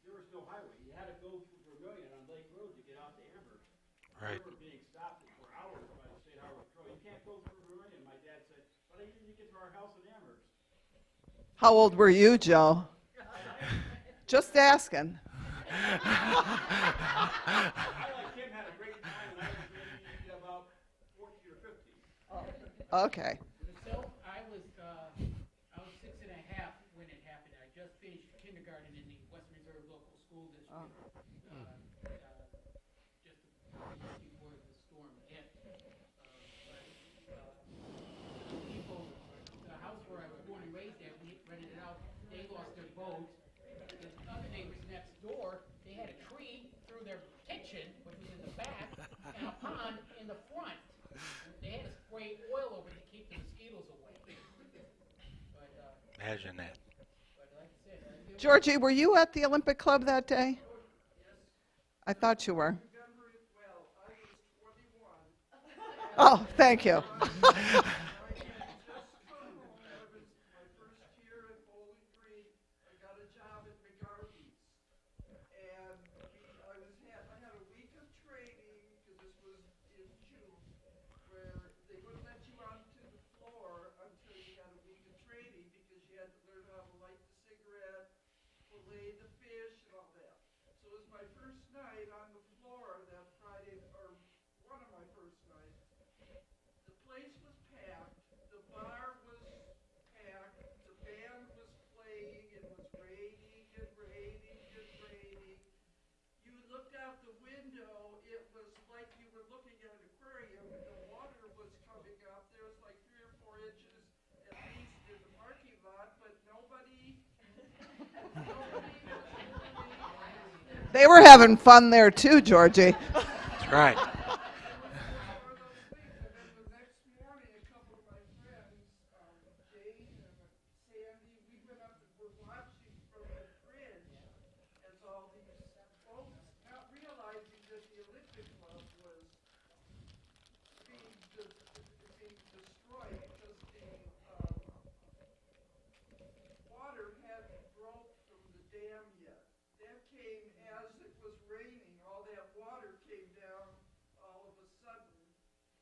S6: There was no highway. You had to go through Vermilion on Lake Road to get out to Amherst.
S3: Right.
S6: We were being stopped for hours by the state highway patrol. You can't go through Vermilion. My dad said, but I need to get to our house in Amherst.
S2: How old were you, Joe? Just asking.
S6: I, like him, had a great time, and I was maybe about 14 or 15.
S2: Okay.
S5: So I was 6 and a half when it happened. I just finished kindergarten in the Western Reserve Local School District. Just before the storm hit. People, the house where I was born and raised at, we rented it out, they lost their boat. The other neighbors next door, they had a tree through their kitchen, which was in the back, and a pond in the front. They had to spray oil over it to keep the mosquitoes away.
S3: Imagine that.
S5: But like I said,
S2: Georgie, were you at the Olympic Club that day? I thought you were. Oh, thank you.
S7: fillet the fish and all that. So it was my first night on the floor that Friday, or one of my first nights. The place was packed, the bar was packed, the band was playing, it was raining and raining and raining. You looked out the window, it was like you were looking at an aquarium, the water was coming up, there was like 3 or 4 inches at least in the parking lot, but nobody
S2: They were having fun there too, Georgie.
S3: That's right.
S7: for those things. And then the next morning, a couple of my friends, Jane and Sandy, we went up and were watching from the bridge as all these folks, not realizing that the Olympic Club was being destroyed because the water hadn't broke from the dam yet. That came as it was raining. All that water came down all of a sudden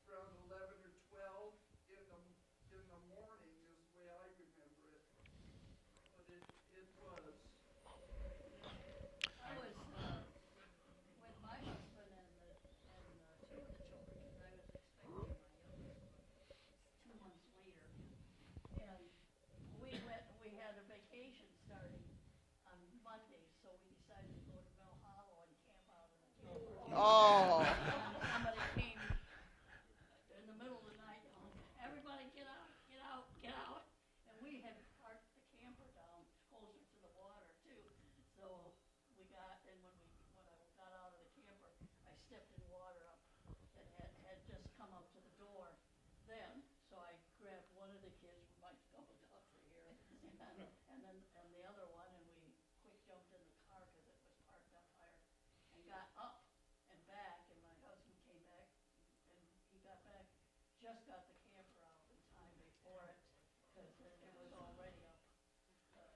S7: around 11 or 12 in the morning is the way I remember it. But it was.
S8: I was with my husband and 2 of the children, and I was expecting my youngest 2 months later. And we had a vacation starting on Monday, so we decided to go to Bell Hollow and camp out in the camper.
S2: Oh.
S8: Somebody came in the middle of the night, everybody get out, get out, get out. And we had parked the camper down closer to the water too. So we got, and when I got out of the camper, I stepped in water up that had just come up to the door then. So I grabbed one of the kids, we might go up to here, and the other one, and we quick jumped in the car because it was parked up higher, and got up and back, and my husband came back, and he got back, just got the camper out in time before it, because it was already up,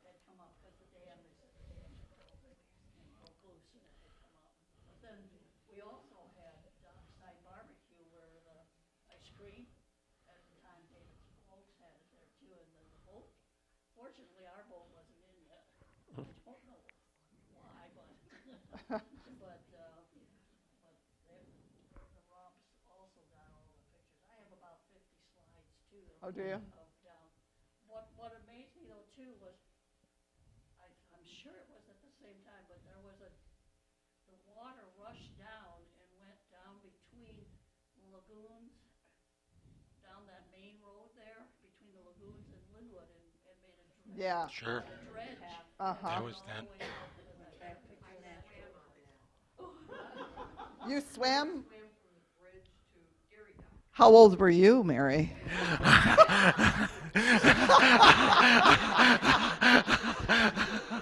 S8: had come up, because the dam, they said the dam had broken and broke loose, and it had come up. But then we also had dockside barbecue where the ice cream, at the time David's folks had it there too, and then the boat, fortunately our boat wasn't in yet. I don't know why, but the Romps also got all the pictures. I have about 50 slides too.
S2: Oh, do you?
S8: Of down. What amazed me though too was, I'm sure it was at the same time, but the water rushed down and went down between the lagoons, down that main road there, between the lagoons and Linwood, and made a dredge.
S2: Yeah.
S3: Sure.
S8: A dredge.
S2: Uh-huh.
S3: That was then.
S2: You swam? How old were you, Mary?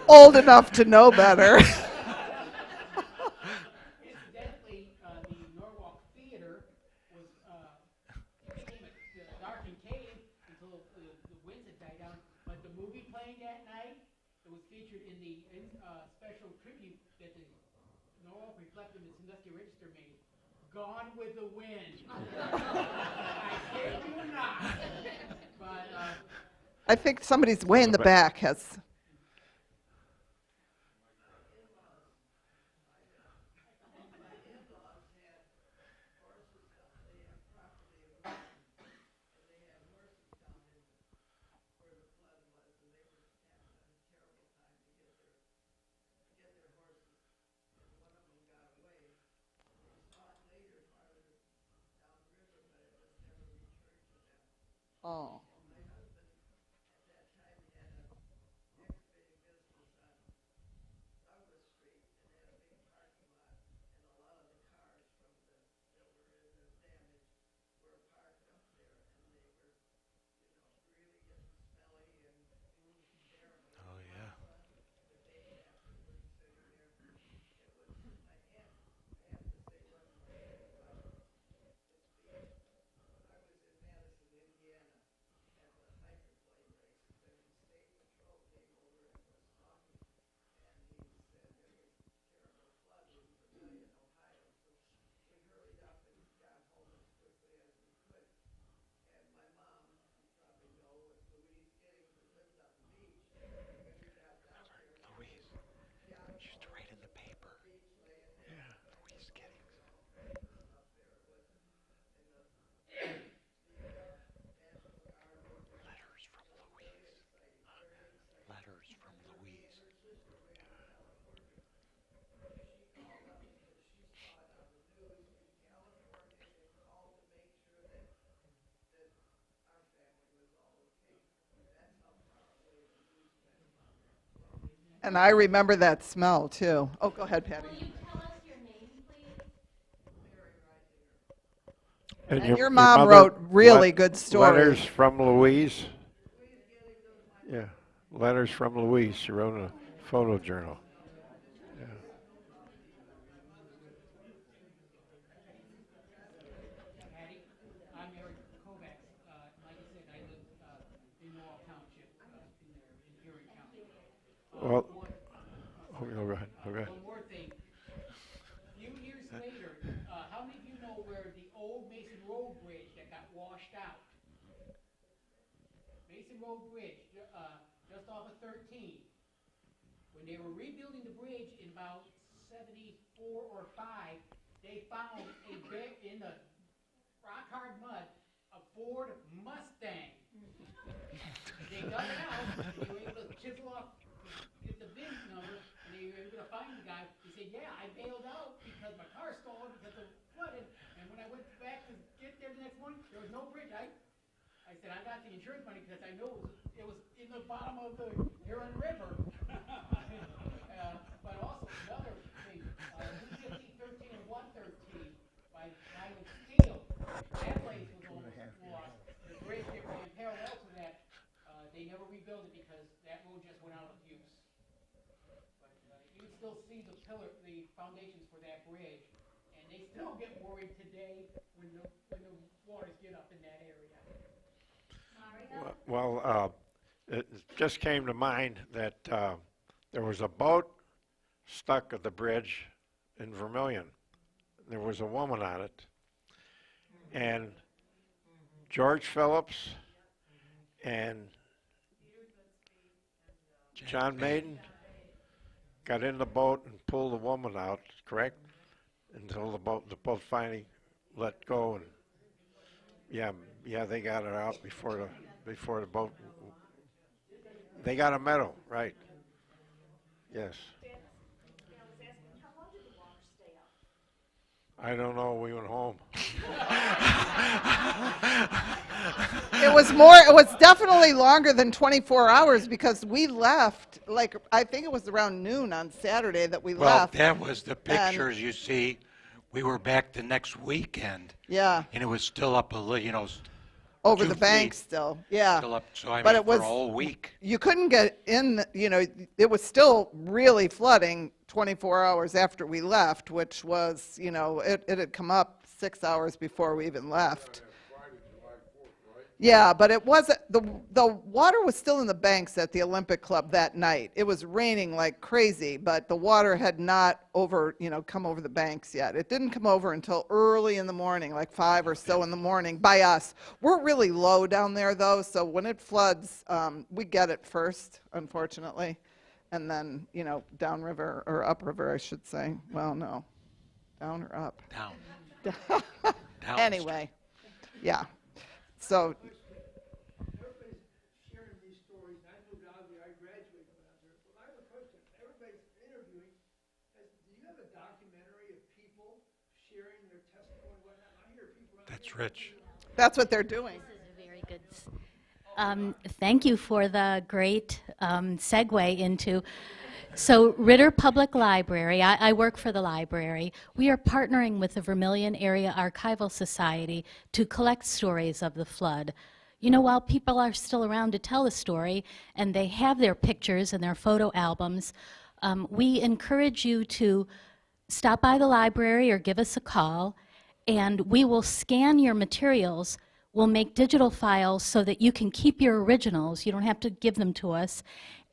S2: Old enough to know better.
S5: incidentally, the Norwalk Theater was became a darkened cave until the winds had died down. But the movie playing that night, it was featured in the special tribute that the Norwalk Reflective and Sandusky Register made. Gone with the Wind. I kid you not. But
S2: I think somebody's way in the back has. Oh.
S3: Oh, yeah. Louise. She's to write in the paper. Yeah. Louise Giddings. Letters from Louise. Letters from Louise.
S2: And I remember that smell too. Oh, go ahead, Patty.
S8: Will you tell us your name, please?
S2: And your mom
S4: mother
S2: wrote really
S4: let-
S2: good stories.
S4: Letters from Louise. Yeah, letters from Louise. She wrote in a photo journal. Yeah.
S5: Patty, I'm Eric Kovacs. Like I said, I live in Laurel Township, in Erie County.
S4: Well, oh, go ahead. Go ahead.
S5: One more thing. A few years later, how many of you know where the old Mason Road Bridge that got washed out? Mason Road Bridge, just off of 13. When they were rebuilding the bridge in about 74 or 5, they found in the rock hard mud a Ford Mustang. They dug it out, and they were able to chisel off, get the VIN number, and they were able to find the guy. He said, "Yeah, I bailed out because my car stalled because of flooding, and when I went back to get there the next morning, there was no bridge." I said, "I got the insurance money because I know it was in the bottom of the Huron River." But also another thing, 13 and 113 by Highland Steel. That place was almost lost. The bridge that ran parallel to that, they never rebuilt it because that road just went out of use. But you can still see the foundations for that bridge, and they still get worried today when the waters get up in that area.
S4: Well, it just came to mind that there was a boat stuck at the bridge in Vermilion. There was a woman on it. And George Phillips and John Maiden got in the boat and pulled the woman out, correct? Until the boat finally let go, and yeah, they got her out before the boat. They got a medal, right? Yes.
S8: I was asking, how long did the water stay up?
S4: I don't know. We went home.
S2: It was definitely longer than 24 hours because we left, like, I think it was around noon on Saturday that we
S3: Well,
S2: left.
S3: that was the pictures you see. We were back the next weekend,
S2: Yeah,
S3: and it was still up a little,
S2: over
S3: 2
S2: the bank
S3: feet.
S2: still, yeah.
S3: Still up. So I
S2: But
S3: mean,
S2: it was-
S3: for a whole week.
S2: You couldn't get in, it was still really flooding 24 hours after we left, which was, it had come up 6 hours before we even left. Yeah, but it wasn't, the water was still in the banks at the Olympic Club that night. It was raining like crazy, but the water had not come over the banks yet. It didn't come over until early in the morning, like 5 or so in the morning by us. We're really low down there though, so when it floods, we get it first, unfortunately. And then, downriver, or upriver, I should say. Well, no, down or up.
S3: Down.
S2: Anyway, yeah. So,
S9: Everybody's sharing these stories, and I moved out there, I graduated from out there. But I have a question, everybody's interviewing, do you have a documentary of people sharing their testimony and whatnot? I hear people.
S3: That's rich.
S2: that's what they're doing.
S10: This is a very good Thank you for the great segue into. So, Ritter Public Library, I work for the library. We are partnering with the Vermilion Area Archival Society to collect stories of the flood. You know, while people are still around to tell the story and they have their pictures and their photo albums, we encourage you to stop by the library or give us a call, and we will scan your materials. We'll make digital files so that you can keep your originals. You don't have to give them to us.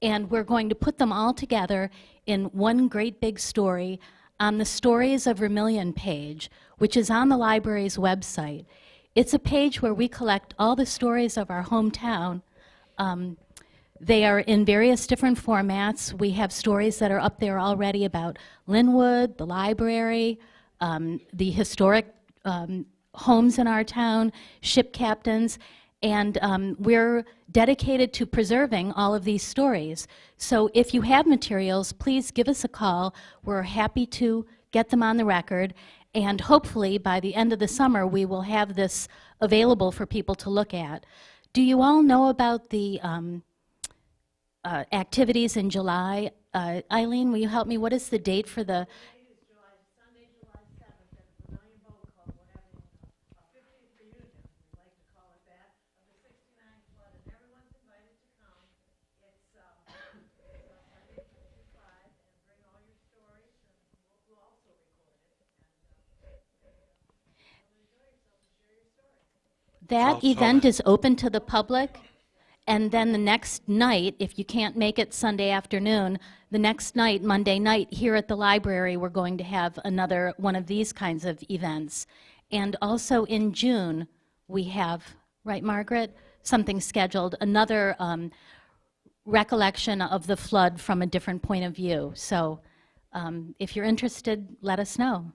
S10: And we're going to put them all together in one great big story on the Stories of Vermilion page, which is on the library's website. It's a page where we collect all the stories of our hometown. They are in various different formats. We have stories that are up there already about Linwood, the library, the historic homes in our town, ship captains, and we're dedicated to preserving all of these stories. So if you have materials, please give us a call. We're happy to get them on the record, and hopefully by the end of the summer we will have this available for people to look at. Do you all know about the activities in July? Eileen, will you help me? What is the date for the...
S11: Sunday, July 7th at the Vermilion Boat Club. We're having a 50th reunion, we like to call it that, of the 69 flood, and everyone's invited to come. It's Sunday from 2 to 5, and bring all your stories, and we'll also record it. And enjoy yourself and share your stories.
S10: That event is open to the public, and then the next night, if you can't make it Sunday afternoon, the next night, Monday night, here at the library, we're going to have another one of these kinds of events. And also in June, we have, right, Margaret, something scheduled, another recollection of the flood from a different point of view. So if you're interested, let us know.